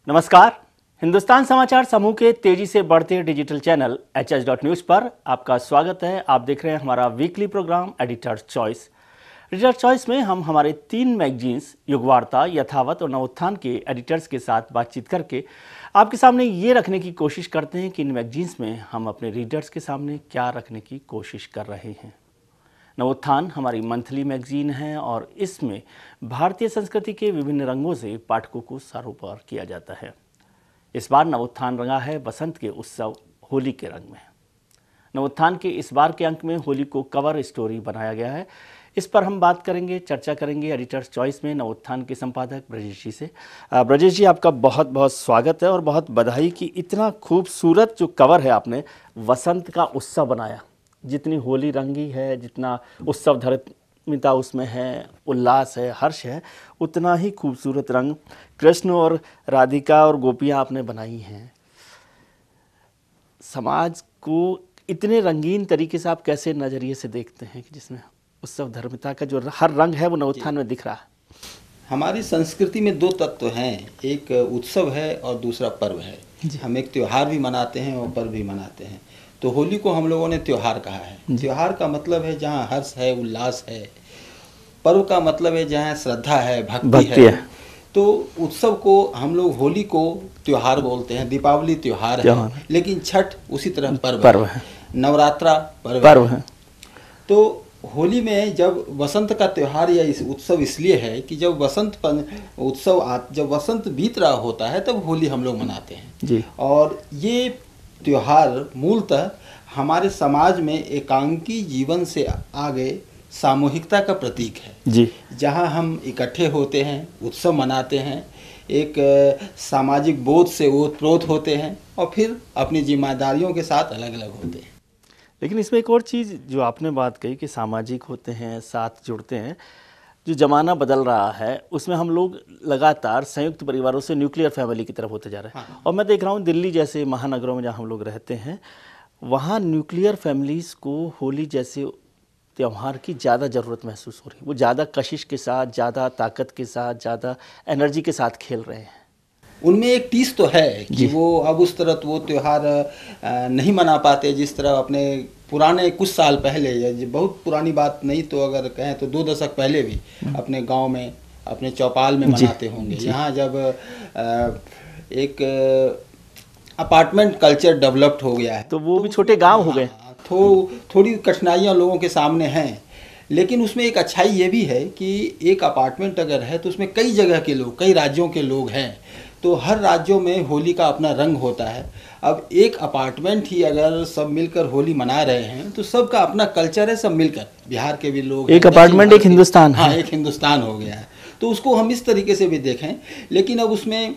नमस्कार। हिंदुस्तान समाचार समूह के तेजी से बढ़ते डिजिटल चैनल hh.news पर आपका स्वागत है। आप देख रहे हैं हमारा weekly programme editor's choice. Editor's choice में हम हमारे 3 मैगजीन्स युगवार्ता, यथावत और नवोत्थान के एडिटर्स के साथ बातचीत करके आपके सामने ये रखने की कोशिश करते हैं कि इन मैगजीन्स में हम अपने रीडर्स के सामने क्या रखने की कोशिश कर रहे हैं। नवोत्थान हमारी मंथली मैगजीन है और इसमें भारतीय संस्कृति के विभिन्न रंगों से पाठकों को सरोवर किया जाता है। इस बार नवोत्थान रंगा है बसंत के उत्सव होली के रंग में। नवोत्थान के इस बार के अंक में होली को कवर स्टोरी बनाया गया है। इस पर हम बात करेंगे, चर्चा करेंगे एडिटर्स चॉइस में नवोत्थान के संपादक ब्रजेश जी से। ब्रजेश जी, आपका बहुत बहुत स्वागत है और बहुत बधाई कि इतना खूबसूरत जो कवर है आपने वसंत का उत्सव बनाया। जितनी होली रंगी है, जितना उत्सव धर्मिता उसमें है, उल्लास है, हर्ष है, उतना ही खूबसूरत रंग कृष्ण और राधिका और गोपियाँ आपने बनाई हैं। समाज को इतने रंगीन तरीके से आप कैसे नज़रिए से देखते हैं कि जिसमें उत्सव धर्मिता का जो हर रंग है वो नवोत्थान में दिख रहा है? हमारी संस्कृति में 2 तत्व हैं, एक उत्सव है और दूसरा पर्व है। हम एक त्यौहार भी मनाते हैं और पर्व भी मनाते हैं। तो होली को हम लोगों ने त्यौहार कहा है। त्यौहार का मतलब है जहाँ हर्ष है, उल्लास है। पर्व का मतलब है जहाँ श्रद्धा है, भक्ति है। तो उत्सव को हम लोग होली को त्योहार बोलते हैं, दीपावली त्योहार है, लेकिन छठ उसी तरह पर्व है, नवरात्रा पर्व है। तो होली में जब वसंत का त्यौहार या इस उत्सव इसलिए है कि जब जब वसंत बीत रहा होता है तब होली हम लोग मनाते हैं जी। और ये त्योहार मूलतः हमारे समाज में एकांकी जीवन से आगे सामूहिकता का प्रतीक है जी। जहाँ हम इकट्ठे होते हैं, उत्सव मनाते हैं, एक सामाजिक बोध से ओतप्रोत होते हैं और फिर अपनी जिम्मेदारियों के साथ अलग अलग होते हैं। लेकिन इसमें एक और चीज़ जो आपने बात कही कि सामाजिक होते हैं, साथ जुड़ते हैं। जो ज़माना बदल रहा है उसमें हम लोग लगातार संयुक्त परिवारों से न्यूक्लियर फैमिली की तरफ होते जा रहे हैं। हाँ। और मैं देख रहा हूँ दिल्ली जैसे महानगरों में जहाँ हम लोग रहते हैं वहाँ न्यूक्लियर फैमिलीज़ को होली जैसे त्यौहार की ज़्यादा ज़रूरत महसूस हो रही है। वो ज़्यादा कशिश के साथ, ज़्यादा ताकत के साथ, ज़्यादा एनर्जी के साथ खेल रहे हैं। उनमें एक टीस तो है कि वो अब उस तरह वो त्यौहार नहीं मना पाते जिस तरह अपने पुराने कुछ साल पहले, या बहुत पुरानी बात नहीं तो अगर कहें तो 2 दशक पहले भी अपने गांव में, अपने चौपाल में मनाते होंगे। यहाँ जब एक अपार्टमेंट कल्चर डेवलप्ड हो गया है तो वो भी छोटे गांव हो गए। थोड़ी कठिनाइयाँ लोगों के सामने हैं, लेकिन उसमें एक अच्छाई ये भी है कि एक अपार्टमेंट अगर है तो उसमें कई जगह के लोग, कई राज्यों के लोग हैं, तो हर राज्यों में होली का अपना रंग होता है। अब एक अपार्टमेंट ही अगर सब मिलकर होली मना रहे हैं तो सबका अपना कल्चर है, सब मिलकर, बिहार के भी लोग, एक अपार्टमेंट एक हिंदुस्तान। हाँ, एक हिंदुस्तान हो गया है। तो उसको हम इस तरीके से भी देखें। लेकिन अब उसमें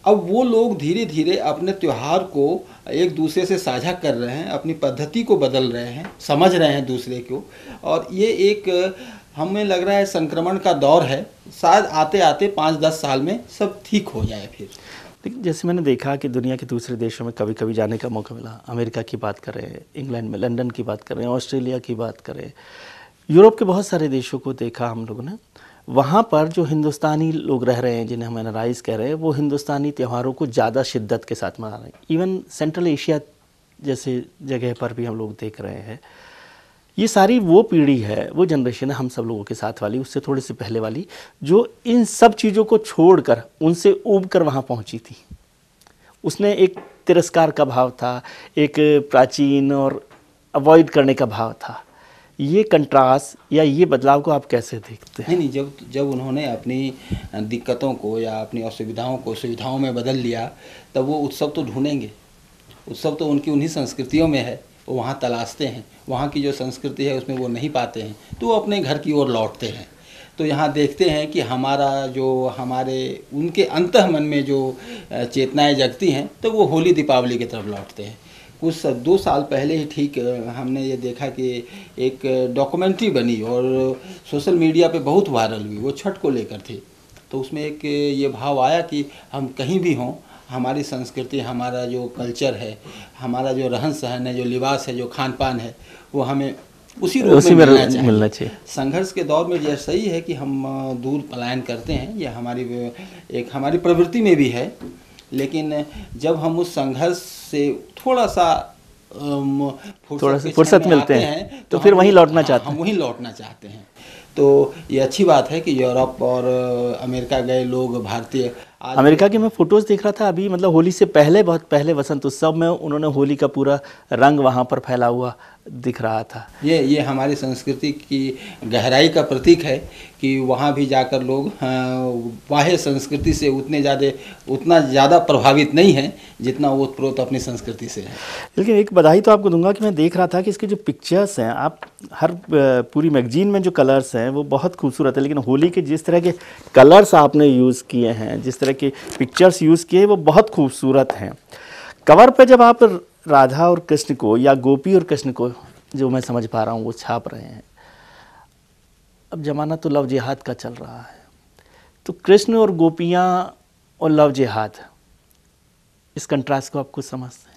अब वो लोग धीरे धीरे अपने त्यौहार को एक दूसरे से साझा कर रहे हैं, अपनी पद्धति को बदल रहे हैं, समझ रहे हैं दूसरे को, और ये एक हमें लग रहा है संक्रमण का दौर है। शायद आते आते 5-10 साल में सब ठीक हो जाए फिर। लेकिन जैसे मैंने देखा कि दुनिया के दूसरे देशों में कभी कभी जाने का मौका मिला, अमेरिका की बात करें, इंग्लैंड में लंदन की बात करें, ऑस्ट्रेलिया की बात करें, यूरोप के बहुत सारे देशों को देखा हम लोगों ने। वहाँ पर जो हिंदुस्तानी लोग रह रहे हैं, जिन्हें हम एनआरआईज़ कह रहे हैं, वो हिंदुस्तानी त्योहारों को ज़्यादा शिद्दत के साथ मना रहे हैं। इवन सेंट्रल एशिया जैसे जगह पर भी हम लोग देख रहे हैं। ये सारी वो पीढ़ी है, वो जनरेशन है हम सब लोगों के साथ वाली, उससे थोड़े से पहले वाली, जो इन सब चीज़ों को छोड़कर उनसे ऊब कर वहाँ पहुँची थी। उसने एक तिरस्कार का भाव था, एक प्राचीन और अवॉइड करने का भाव था। ये कंट्रास्ट या ये बदलाव को आप कैसे देखते हैं? नहीं, जब उन्होंने अपनी दिक्कतों को या अपनी असुविधाओं को सुविधाओं में बदल लिया, तब वो उत्सव तो ढूंढेंगे। उत्सव तो उनकी उन्हीं संस्कृतियों में है, वो वहाँ तलाशते हैं। वहाँ की जो संस्कृति है उसमें वो नहीं पाते हैं तो वो अपने घर की ओर लौटते हैं। तो यहाँ देखते हैं कि हमारे उनके अंतःमन में जो चेतनाएं जगती हैं तो वो होली दीपावली की तरफ लौटते हैं। कुछ 2 साल पहले ही ठीक हमने ये देखा कि एक डॉक्यूमेंट्री बनी और सोशल मीडिया पे बहुत वायरल हुई, वो छठ को लेकर थी। तो उसमें एक ये भाव आया कि हम कहीं भी हों, हमारी संस्कृति, हमारा जो कल्चर है, हमारा जो रहन सहन है, जो लिबास है, जो खान पान है, वो हमें उसी रूप में मिलना चाहिए। संघर्ष के दौर में यह सही है कि हम दूर पलायन करते हैं, यह हमारी प्रवृत्ति में भी है। लेकिन जब हम उस संघर्ष से थोड़ा सा फुर्सत मिलते हैं तो फिर वहीं लौटना चाहते हैं। हम वहीं लौटना चाहते हैं। तो ये अच्छी बात है कि यूरोप और अमेरिका गए लोग भारतीय, अमेरिका की मैं फोटोज़ देख रहा था अभी, मतलब होली से पहले, बहुत पहले वसंत उत्सव में उन्होंने होली का पूरा रंग वहाँ पर फैला हुआ दिख रहा था। ये हमारी संस्कृति की गहराई का प्रतीक है कि वहाँ भी जाकर लोग बाह्य संस्कृति से उतना ज़्यादा प्रभावित नहीं है जितना वो ओतप्रोत अपनी संस्कृति से है। लेकिन एक बधाई तो आपको दूंगा कि मैं देख रहा था कि इसके जो पिक्चर्स हैं, आप हर पूरी मैगजीन में जो कलर्स हैं वो बहुत खूबसूरत है, लेकिन होली के जिस तरह के कलर्स आपने यूज़ किए हैं, जिस तरह के पिक्चर्स यूज़ किए वो बहुत खूबसूरत हैं। कवर पे जब आप राधा और कृष्ण को या गोपी और कृष्ण को, जो मैं समझ पा रहा हूँ, वो छाप रहे हैं, अब ज़माना तो लव जिहाद का चल रहा है, तो कृष्ण और गोपियाँ और लव जिहाद, इस कंट्रास्ट को आप कुछ समझते हैं?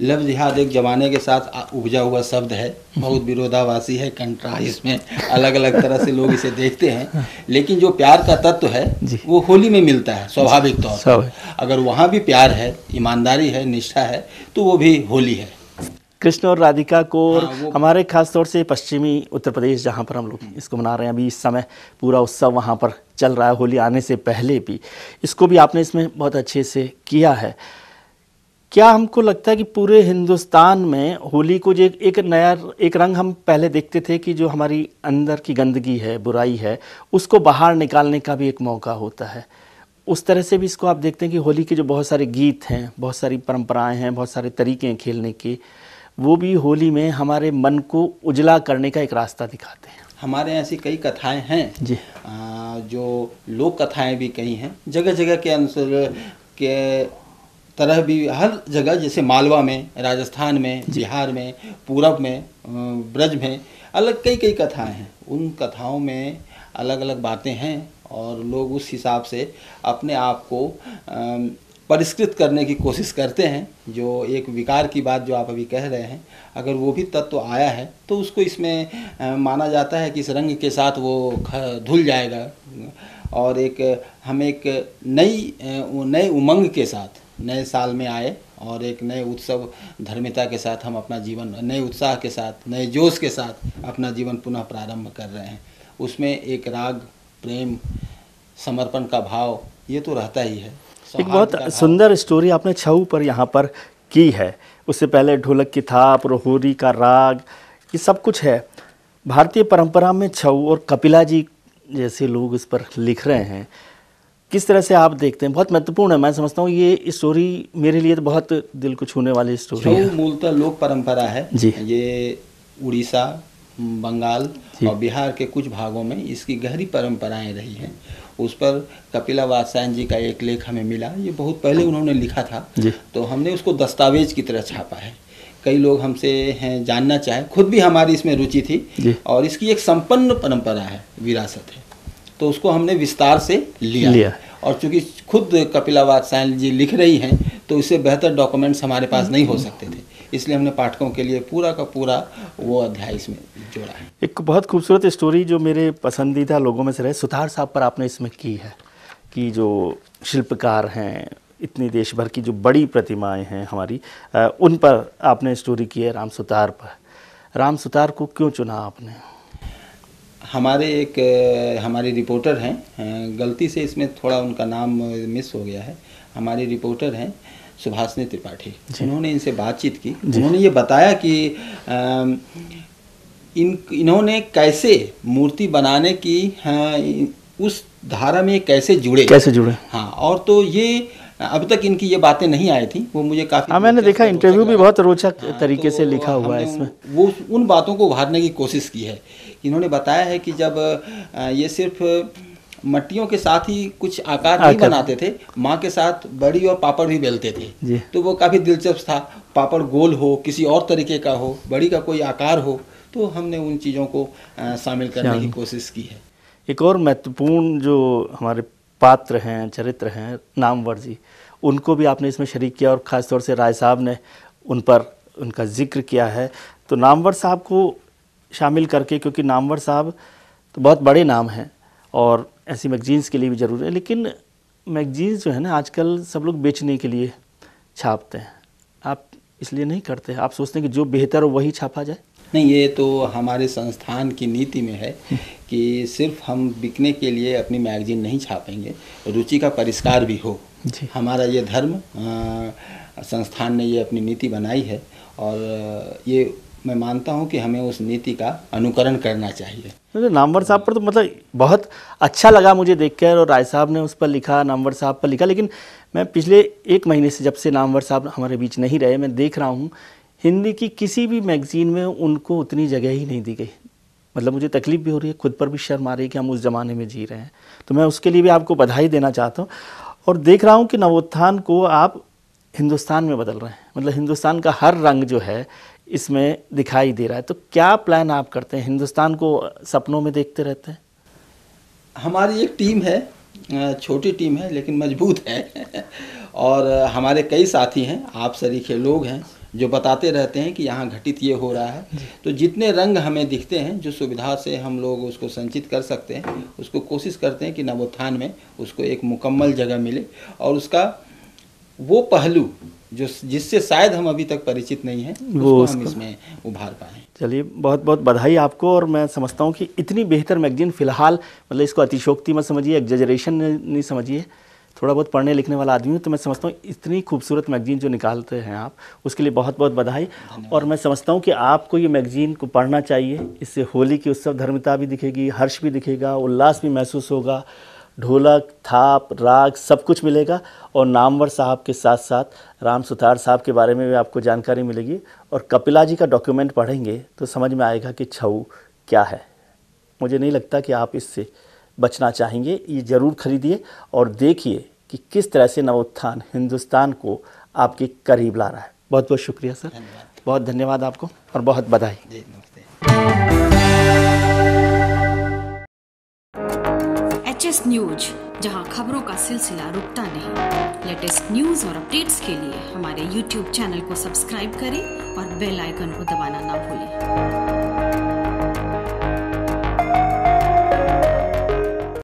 लव जिहाद एक ज़माने के साथ उपजा हुआ शब्द है, बहुत विरोधाभासी है, कंट्रास्ट, इसमें अलग अलग तरह से लोग इसे देखते हैं, लेकिन जो प्यार का तत्व है वो होली में मिलता है स्वाभाविक तौर पर। अगर वहाँ भी प्यार है, ईमानदारी है, निष्ठा है, तो वो भी होली है। कृष्ण और राधिका को, और हमारे खास तौर से पश्चिमी उत्तर प्रदेश जहाँ पर हम लोग इसको मना रहे हैं, अभी इस समय पूरा उत्सव वहाँ पर चल रहा है, होली आने से पहले भी, इसको भी आपने इसमें बहुत अच्छे से किया है। क्या हमको लगता है कि पूरे हिंदुस्तान में होली को जो एक रंग हम पहले देखते थे कि जो हमारी अंदर की गंदगी है, बुराई है, उसको बाहर निकालने का भी एक मौका होता है, उस तरह से भी इसको आप देखते हैं कि होली के जो बहुत सारे गीत हैं, बहुत सारी परंपराएं हैं, बहुत सारे तरीके हैं खेलने के, वो भी होली में हमारे मन को उजला करने का एक रास्ता दिखाते हैं। हमारे यहाँ ऐसी कई कथाएं हैं जी, जो लोक कथाएं भी कई हैं, जगह जगह के अनुसार के तरह भी हर जगह, जैसे मालवा में, राजस्थान में, बिहार में, पूरब में, ब्रज में अलग कई कथाएं हैं। उन कथाओं में अलग अलग बातें हैं और लोग उस हिसाब से अपने आप को परिष्कृत करने की कोशिश करते हैं। जो एक विकार की बात जो आप अभी कह रहे हैं, अगर वो भी तत्व आया है तो उसको इसमें माना जाता है कि इस रंग के साथ वो धुल जाएगा और हम एक नई उमंग के साथ नए साल में आए और एक नए उत्सव धर्मिता के साथ हम अपना जीवन नए उत्साह के साथ, नए जोश के साथ अपना जीवन पुनः प्रारंभ कर रहे हैं। उसमें एक राग, प्रेम, समर्पण का भाव ये तो रहता ही है। एक बहुत सुंदर स्टोरी आपने छऊ पर यहाँ पर की है, उससे पहले ढोलक की थाप, रोहोरी का राग, ये सब कुछ है। भारतीय परंपरा में छऊ और कपिला जी जैसे लोग इस पर लिख रहे हैं, किस तरह से आप देखते हैं? बहुत महत्वपूर्ण है, मैं समझता हूँ ये स्टोरी मेरे लिए तो बहुत दिल को छूने वाली स्टोरी है। मूलतः लोक परंपरा है जी। ये उड़ीसा, बंगाल और बिहार के कुछ भागों में इसकी गहरी परंपराएं रही हैं। उस पर कपिला वात्स्यायन जी का एक लेख हमें मिला, ये बहुत पहले उन्होंने लिखा था जी। तो हमने उसको दस्तावेज की तरह छापा है। कई लोग हमसे हैं जानना चाहे, खुद भी हमारी इसमें रुचि थी और इसकी एक संपन्न परंपरा है, विरासत है, तो उसको हमने विस्तार से लिया। और चूंकि खुद कपिला वात्स्यायन जी लिख रही हैं तो इससे बेहतर डॉक्यूमेंट्स हमारे पास नहीं हो सकते थे, इसलिए हमने पाठकों के लिए पूरा का पूरा वो अध्याय इसमें जोड़ा है। एक बहुत खूबसूरत स्टोरी जो मेरे पसंदीदा लोगों में से रहे, सुतार साहब पर आपने इसमें की है कि जो शिल्पकार हैं, इतनी देश भर की जो बड़ी प्रतिमाएं हैं हमारी, उन पर आपने स्टोरी की है, राम सुतार पर। राम सुतार को क्यों चुना आपने? हमारी रिपोर्टर हैं, गलती से इसमें थोड़ा उनका नाम मिस हो गया है, हमारी रिपोर्टर हैं सुभाषिनी त्रिपाठी, उन्होंने इनसे बातचीत की। उन्होंने ये बताया कि इन्होंने कैसे मूर्ति बनाने की उस धारा में कैसे जुड़े। हाँ, और तो ये अब तक इनकी ये बातें नहीं आई थी, वो मुझे काफ़ी मैंने देखा, इंटरव्यू भी बहुत रोचक तरीके से लिखा हुआ है इसमें। वो उन बातों को उभारने की कोशिश की है। इन्होंने बताया है कि जब ये सिर्फ मट्टियों के साथ ही कुछ आकार नहीं बनाते थे, माँ के साथ बड़ी और पापड़ भी बेलते थे, तो वो काफ़ी दिलचस्प था। पापड़ गोल हो, किसी और तरीके का हो, बड़ी का कोई आकार हो, तो हमने उन चीज़ों को शामिल करने की कोशिश की है। एक और महत्वपूर्ण जो हमारे पात्र हैं, चरित्र हैं, नामवर जी, उनको भी आपने इसमें शरीक किया और ख़ास तौर से राय साहब ने उन पर उनका जिक्र किया है। तो नामवर साहब को शामिल करके, क्योंकि नामवर साहब तो बहुत बड़े नाम हैं और ऐसी मैगजीन्स के लिए भी ज़रूरी है, लेकिन मैगजीन्स जो है ना आजकल सब लोग बेचने के लिए छापते हैं, आप इसलिए नहीं करते? आप सोचते हैं कि जो बेहतर हो वही छापा जाए? नहीं, ये तो हमारे संस्थान की नीति में है कि सिर्फ हम बिकने के लिए अपनी मैगजीन नहीं छापेंगे, रुचि का परिष्कार भी हो। हमारा ये धर्म संस्थान ने ये अपनी नीति बनाई है और ये मैं मानता हूँ कि हमें उस नीति का अनुकरण करना चाहिए। तो नामवर साहब पर तो मतलब बहुत अच्छा लगा मुझे देखकर, और राय साहब ने उस पर लिखा, नामवर साहब पर लिखा, लेकिन मैं पिछले 1 महीने से, जब से नामवर साहब हमारे बीच नहीं रहे, मैं देख रहा हूँ हिंदी की किसी भी मैगज़ीन में उनको उतनी जगह ही नहीं दी गई। मतलब मुझे तकलीफ़ भी हो रही है, खुद पर भी शर्म आ रही है कि हम उस ज़माने में जी रहे हैं। तो मैं उसके लिए भी आपको बधाई देना चाहता हूँ। और देख रहा हूँ कि नवोत्थान को आप हिंदुस्तान में बदल रहे हैं, मतलब हिंदुस्तान का हर रंग जो है इसमें दिखाई दे रहा है। तो क्या प्लान आप करते हैं? हिंदुस्तान को सपनों में देखते रहते हैं? हमारी एक टीम है, छोटी टीम है लेकिन मजबूत है और हमारे कई साथी हैं, आप सरीखे लोग हैं जो बताते रहते हैं कि यहाँ घटित ये हो रहा है। तो जितने रंग हमें दिखते हैं, जो सुविधा से हम लोग उसको संचित कर सकते हैं, उसको कोशिश करते हैं कि नवोत्थान में उसको एक मुकम्मल जगह मिले और उसका वो पहलू जो जिससे शायद हम अभी तक परिचित नहीं हैं वो हम इसमें उभार पाएँ। चलिए, बहुत बहुत बधाई आपको। और मैं समझता हूँ कि इतनी बेहतर मैगजीन फ़िलहाल, मतलब इसको अतिशोक्ति मत समझिए, एग्जेजरेशन नहीं समझिए, थोड़ा बहुत पढ़ने लिखने वाला आदमी हूँ तो मैं समझता हूँ इतनी खूबसूरत मैगजीन जो निकालते हैं आप, उसके लिए बहुत बहुत बधाई। और मैं समझता हूँ कि आपको ये मैगजीन को पढ़ना चाहिए। इससे होली की उत्सव धर्मिता भी दिखेगी, हर्ष भी दिखेगा, उल्लास भी महसूस होगा, ढोलक, थाप, राग सब कुछ मिलेगा। और नामवर साहब के साथ साथ राम सुतार साहब के बारे में भी आपको जानकारी मिलेगी। और कपिला जी का डॉक्यूमेंट पढ़ेंगे तो समझ में आएगा कि छऊ क्या है। मुझे नहीं लगता कि आप इससे बचना चाहेंगे। ये ज़रूर खरीदिए और देखिए कि किस तरह से नवोत्थान हिंदुस्तान को आपके करीब ला रहा है। बहुत बहुत शुक्रिया सर, बहुत धन्यवाद आपको और बहुत बधाई। जी नमस्ते। एचएस न्यूज, जहां खबरों का सिलसिला रुकता नहीं। लेटेस्ट न्यूज और अपडेट्स के लिए हमारे यूट्यूब चैनल को सब्सक्राइब करें और बेल आइकन को दबाना ना भूलें।